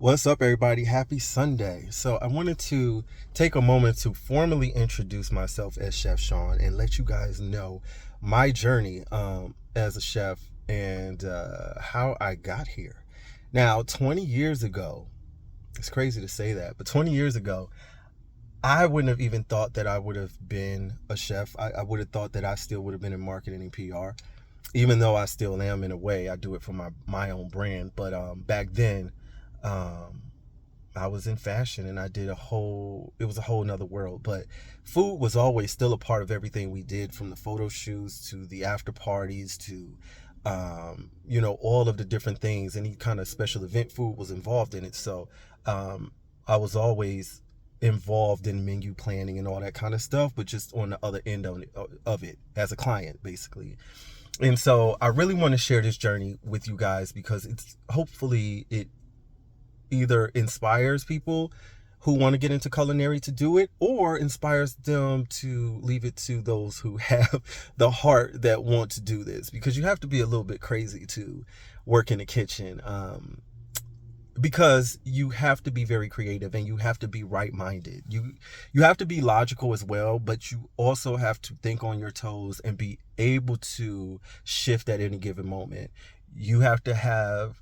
What's up, everybody? Happy Sunday. So, I wanted to take a moment to formally introduce myself as Shef Shaun and let you guys know my journey as a chef and how I got here. Now, 20 years ago, it's crazy to say that, but 20 years ago, I wouldn't have even thought that I would have been a chef. I would have thought that I still would have been in marketing and PR, even though I still am in a way. I do it for my own brand. But back then, um, I was in fashion and I did it was a whole nother world. But food was always still a part of everything we did, from the photo shoots to the after parties to, all of the different things. Any kind of special event, food was involved in it. So I was always involved in menu planning and all that kind of stuff, but just on the other end of it as a client, basically. And so I really want to share this journey with you guys because hopefully it either inspires people who want to get into culinary to do it, or inspires them to leave it to those who have the heart that want to do this, because you have to be a little bit crazy to work in the kitchen, because you have to be very creative and you have to be right-minded. You have to be logical as well, but you also have to think on your toes and be able to shift at any given moment. You have to have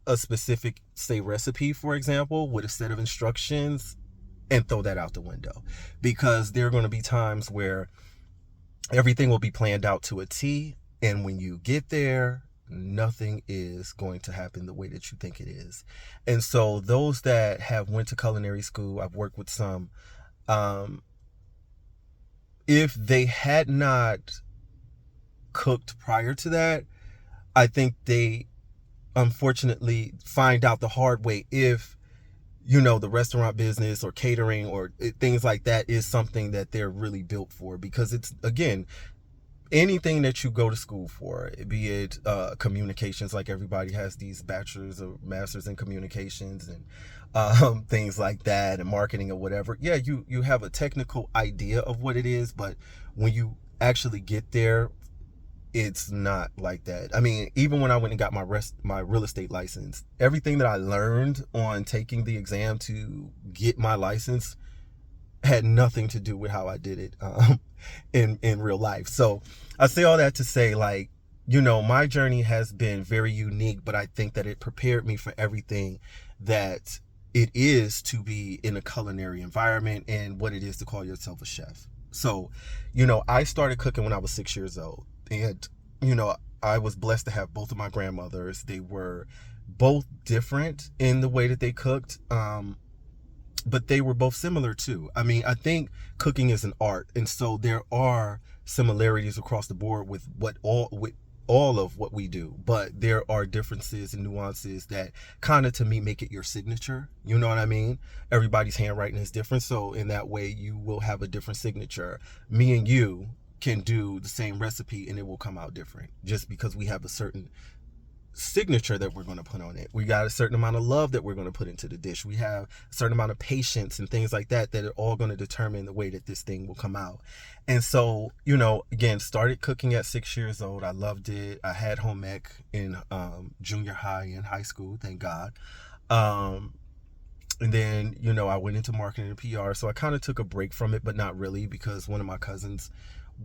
a specific, say, recipe, for example, with a set of instructions, and throw that out the window, because there are going to be times where everything will be planned out to a T, and when you get there, nothing is going to happen the way that you think it is. And so those that have went to culinary school, I've worked with some, if they had not cooked prior to that, I think they unfortunately find out the hard way if the restaurant business or catering or things like that is something that they're really built for. Because it's, again, anything that you go to school for, be it communications, like everybody has these bachelor's or master's in communications and things like that, and marketing or whatever. Yeah, you have a technical idea of what it is, but when you actually get there, it's not like that. I mean, even when I went and got my real estate license, everything that I learned on taking the exam to get my license had nothing to do with how I did it in real life. So I say all that to say, like, my journey has been very unique, but I think that it prepared me for everything that it is to be in a culinary environment and what it is to call yourself a chef. So, I started cooking when I was 6 years old. And, I was blessed to have both of my grandmothers. They were both different in the way that they cooked, but they were both similar too. I mean, I think cooking is an art, and so there are similarities across the board with all of what we do, but there are differences and nuances that kind of, to me, make it your signature. You know what I mean? Everybody's handwriting is different, so in that way you will have a different signature. Me and you can do the same recipe and it will come out different, just because we have a certain signature that we're going to put on it. We got a certain amount of love that we're going to put into the dish. We have a certain amount of patience and things like that are all going to determine the way that this thing will come out. And so, again, started cooking at 6 years old. I loved it. I had home ec in junior high and high school, thank God. And then, I went into marketing and PR. So I kind of took a break from it, but not really, because one of my cousins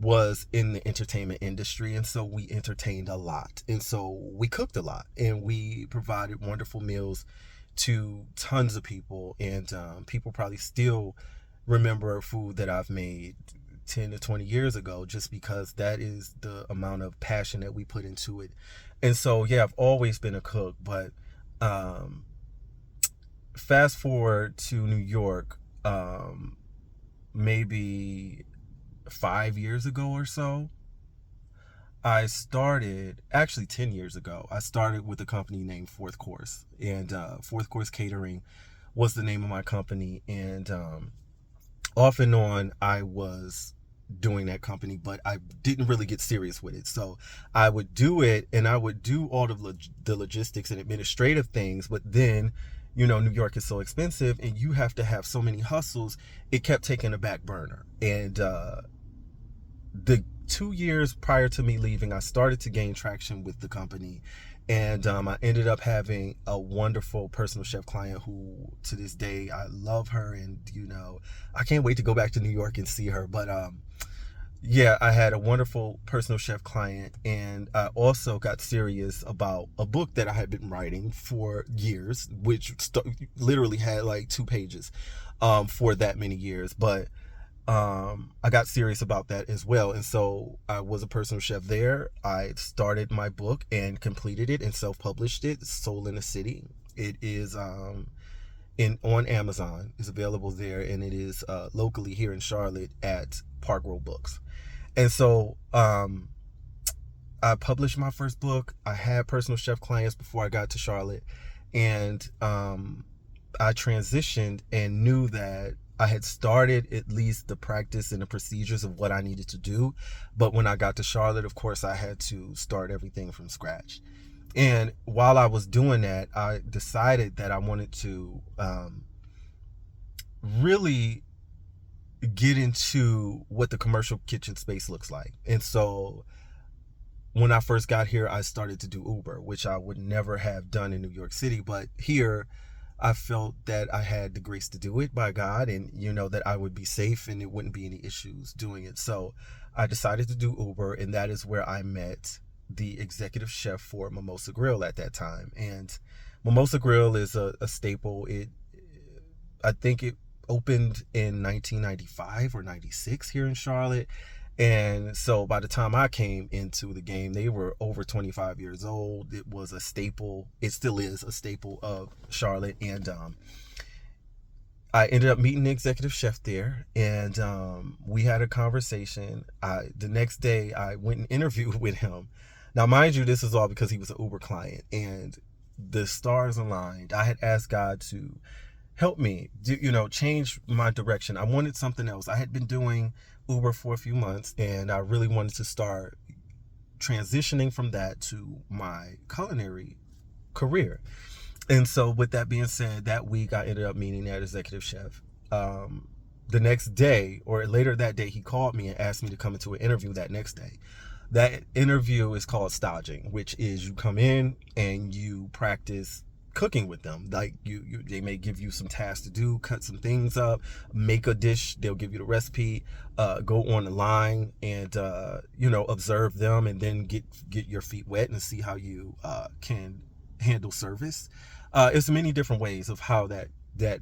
was in the entertainment industry, and so we entertained a lot, and so we cooked a lot, and we provided wonderful meals to tons of people. And people probably still remember food that I've made 10 to 20 years ago, just because that is the amount of passion that we put into it. And so, yeah, I've always been a cook. But fast forward to New York, maybe 5 years ago or so, I started, actually 10 years ago, I started with a company named Fourth Course. And Fourth Course Catering was the name of my company. And off and on, I was doing that company, but I didn't really get serious with it. So I would do it, and I would do all of the logistics and administrative things, but then, New York is so expensive and you have to have so many hustles. It kept taking a back burner. And the 2 years prior to me leaving, I started to gain traction with the company, And I ended up having a wonderful personal chef client who, to this day, I love her, and I can't wait to go back to New York and see her. But yeah, I had a wonderful personal chef client, and I also got serious about a book that I had been writing for years, which literally had like 2 pages for that many years. But I got serious about that as well. And so I was a personal chef there. I started my book and completed it and self-published it, Soul in the City. It is on Amazon. It's available there, and it is locally here in Charlotte at Park Row Books. And so I published my first book. I had personal chef clients before I got to Charlotte, and I transitioned and knew that I had started at least the practice and the procedures of what I needed to do. But when I got to Charlotte, of course, I had to start everything from scratch. And while I was doing that, I decided that I wanted to really get into what the commercial kitchen space looks like. And so when I first got here, I started to do Uber, which I would never have done in New York City. But here, I felt that I had the grace to do it by God, and that I would be safe and it wouldn't be any issues doing it. So I decided to do Uber, and that is where I met the executive chef for Mimosa Grill at that time. And Mimosa Grill is a staple. I think it opened in 1995 or 96 here in Charlotte. And so by the time I came into the game, they were over 25 years old. It was a staple. It still is a staple of Charlotte. And I ended up meeting the executive chef there, and we had a conversation. The next day, I went and interviewed with him. Now, mind you, this is all because he was an Uber client, and the stars aligned. I had asked God to help me, change my direction. I wanted something else. I had been doing Uber for a few months, and I really wanted to start transitioning from that to my culinary career. And so with that being said, that week I ended up meeting that executive chef. The next day, or later that day, he called me and asked me to come into an interview that next day. That interview is called staging, which is you come in and you practice cooking with them. Like they may give you some tasks to do, cut some things up, make a dish. They'll give you the recipe, go on the line and observe them, and then get your feet wet and see how you can handle service. It's many different ways of how that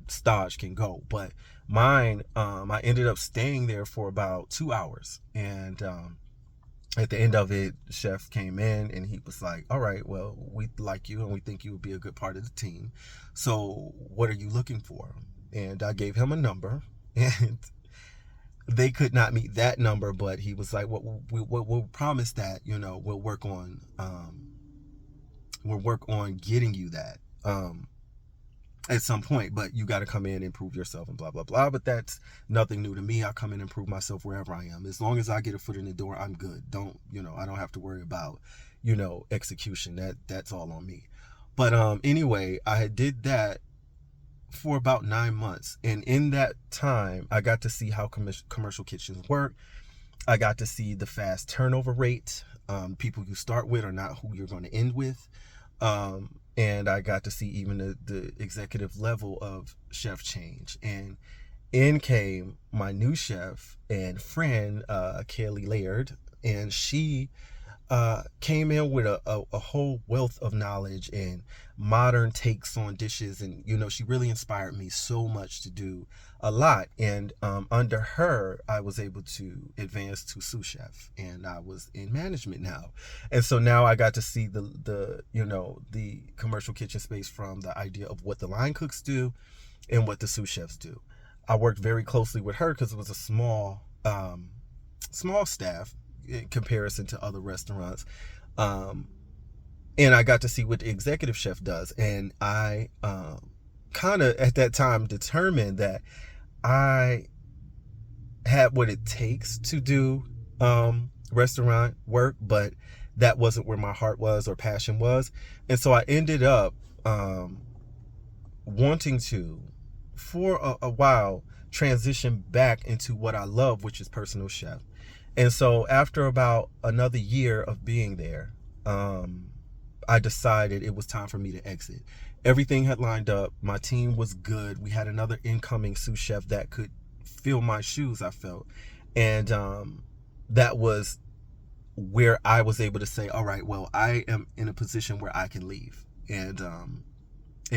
stage can go, but mine, I ended up staying there for about 2 hours, and at the end of it, chef came in and he was like, all right, well, we like you and we think you would be a good part of the team. So what are you looking for? And I gave him a number, and they could not meet that number, but he was like, well, we'll promise that, we'll work on getting you that at some point, but you got to come in and prove yourself and blah, blah, blah. But that's nothing new to me. I come in and prove myself wherever I am. As long as I get a foot in the door, I'm good. I don't have to worry about, execution. That's all on me. But anyway, I did that for about 9 months. And in that time, I got to see how commercial kitchens work. I got to see the fast turnover rate. People you start with are not who you're going to end with. And I got to see even the executive level of chef change. And in came my new chef and friend, Kaylee Laird, and she came in with a whole wealth of knowledge and modern takes on dishes. And, she really inspired me so much to do a lot. And under her, I was able to advance to sous chef, and I was in management now. And so now I got to see the commercial kitchen space from the idea of what the line cooks do and what the sous chefs do. I worked very closely with her because it was a small staff in comparison to other restaurants. And I got to see what the executive chef does. And I kind of at that time determined that I had what it takes to do restaurant work, but that wasn't where my heart was or passion was. And so I ended up wanting to, for a while, transition back into what I love, which is personal chef. And so after about another year of being there, I decided it was time for me to exit. Everything had lined up. My team was good. We had another incoming sous chef that could fill my shoes, I felt. And that was where I was able to say, all right, well, I am in a position where I can leave and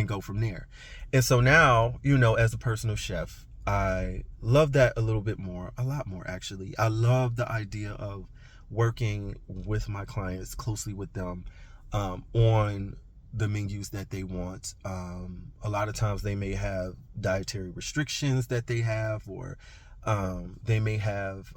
go from there. And so now, as a personal chef, I love that a little bit more, a lot more actually. I love the idea of working with my clients, closely with them, on the menus that they want. A lot of times they may have dietary restrictions that they have, or they may have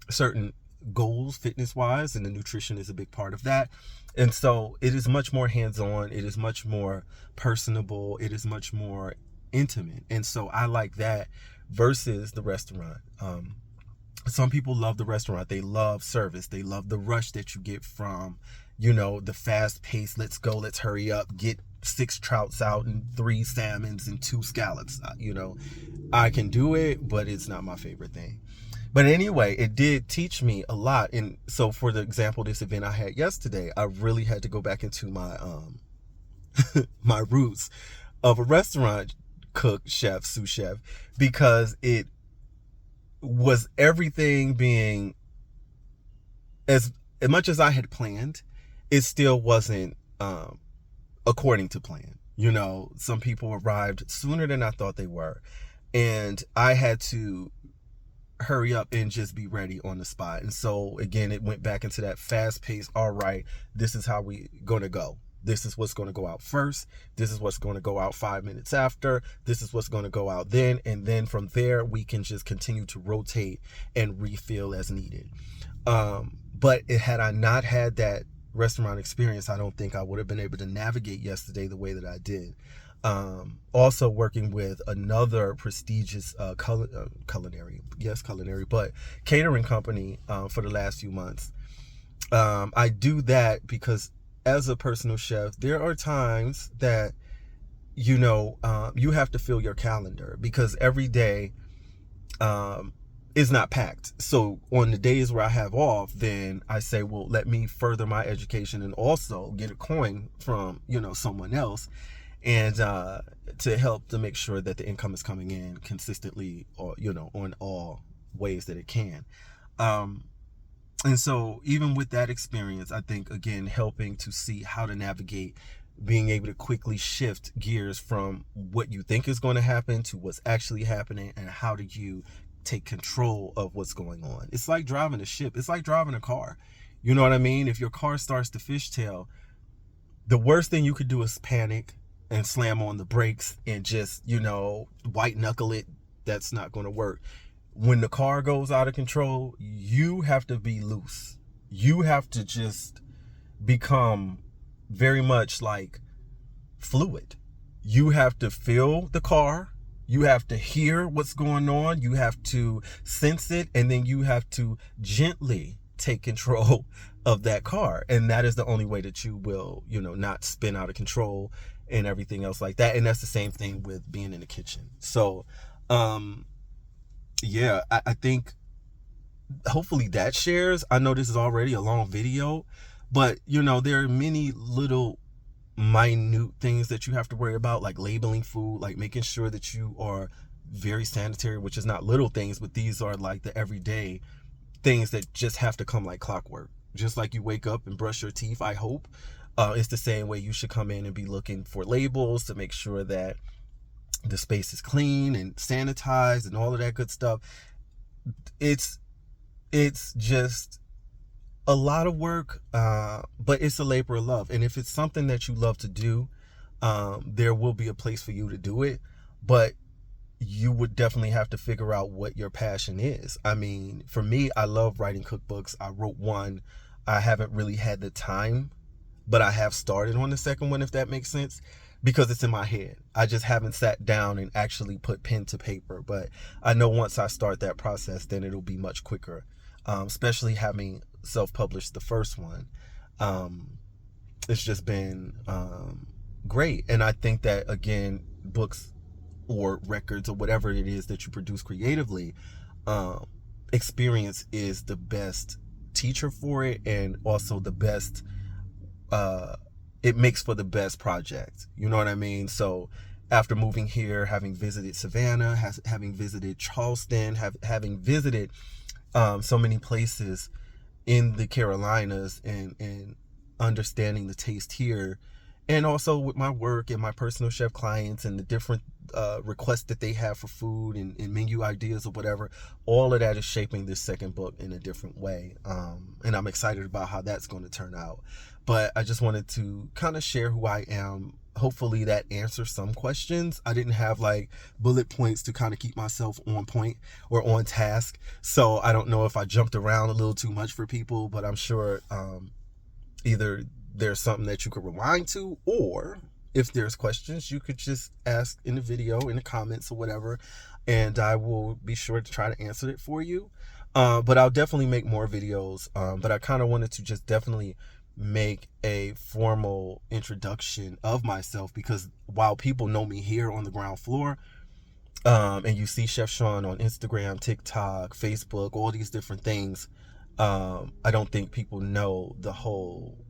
certain goals fitness wise, and the nutrition is a big part of that. And so it is much more hands-on, it is much more personable, it is much more intimate. And so I like that versus the restaurant. Some people love the restaurant, they love service, they love the rush that you get from the fast pace, let's go, let's hurry up, get 6 trouts out and 3 salmons and 2 scallops. I can do it, but it's not my favorite thing. But anyway, it did teach me a lot. And so for the example, this event I had yesterday, I really had to go back into my my roots of a restaurant cook, chef, sous chef, because it was everything being as much as I had planned, it still wasn't according to plan. Some people arrived sooner than I thought they were, and I had to hurry up and just be ready on the spot. And so again, it went back into that fast pace. All right, this is how we gonna go. This is what's going to go out first. This is what's going to go out 5 minutes after. This is what's going to go out then. And then from there, we can just continue to rotate and refill as needed. But had I not had that restaurant experience, I don't think I would have been able to navigate yesterday the way that I did. Also working with another prestigious culinary, but catering company for the last few months. I do that because as a personal chef, there are times that you have to fill your calendar, because every day is not packed. So on the days where I have off, then I say, well, let me further my education and also get a coin from someone else, and to help to make sure that the income is coming in consistently, or on all ways that it can. And so even with that experience, I think, again, helping to see how to navigate being able to quickly shift gears from what you think is going to happen to what's actually happening, and how do you take control of what's going on. It's like driving a ship. It's like driving a car. You know what I mean? If your car starts to fishtail, the worst thing you could do is panic and slam on the brakes and just, white knuckle it. That's not going to work. When the car goes out of control, you have to be loose. You have to just become very much like fluid. You have to feel the car. You have to hear what's going on. You have to sense it. And then you have to gently take control of that car. And that is the only way that you will, not spin out of control and everything else like that. And that's the same thing with being in the kitchen. So, yeah, I think hopefully that shares. I know this is already a long video, but there are many little minute things that you have to worry about, like labeling food, like making sure that you are very sanitary, which is not little things, but these are like the everyday things that just have to come like clockwork. Just like you wake up and brush your teeth, I hope it's the same way you should come in and be looking for labels to make sure that the space is clean and sanitized and all of that good stuff. It's just a lot of work, but it's a labor of love. And if it's something that you love to do, there will be a place for you to do it. But you would definitely have to figure out what your passion is. I mean, for me, I love writing cookbooks. I wrote one. I haven't really had the time, but I have started on the second one, if that makes sense, because it's in my head. I just haven't sat down and actually put pen to paper. But I know once I start that process, then it'll be much quicker, especially having self-published the first one. It's just been great. And I think that, again, books or records or whatever it is that you produce creatively, experience is the best teacher for it, and also the best it makes for the best project. You know what I mean? So after moving here, having visited Savannah, having visited Charleston, having visited so many places in the Carolinas, and understanding the taste here, and also with my work and my personal chef clients and the different requests that they have for food and menu ideas or whatever, all of that is shaping this second book in a different way. And I'm excited about how that's going to turn out. But I just wanted to kind of share who I am. Hopefully that answers some questions. I didn't have like bullet points to kind of keep myself on point or on task. So I don't know if I jumped around a little too much for people, but I'm sure either there's something that you could rewind to, or if there's questions, you could just ask in the video, in the comments or whatever, and I will be sure to try to answer it for you. But I'll definitely make more videos. But I kind of wanted to just definitely make a formal introduction of myself, because while people know me here on the ground floor, and you see Shef Shaun on Instagram, TikTok, Facebook, all these different things, I don't think people know the whole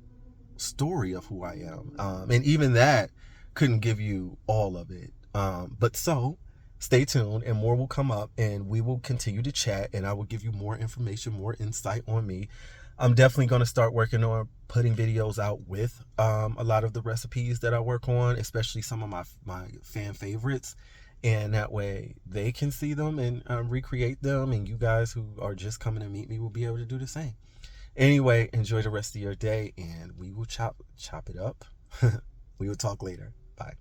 story of who I am. And even that couldn't give you all of it. But so stay tuned, and more will come up, and we will continue to chat, and I will give you more information, more insight on me. I'm definitely going to start working on putting videos out with a lot of the recipes that I work on, especially some of my fan favorites. And that way they can see them and recreate them, and you guys who are just coming to meet me will be able to do the same. Anyway, enjoy the rest of your day, and we will chop it up. We will talk later. Bye.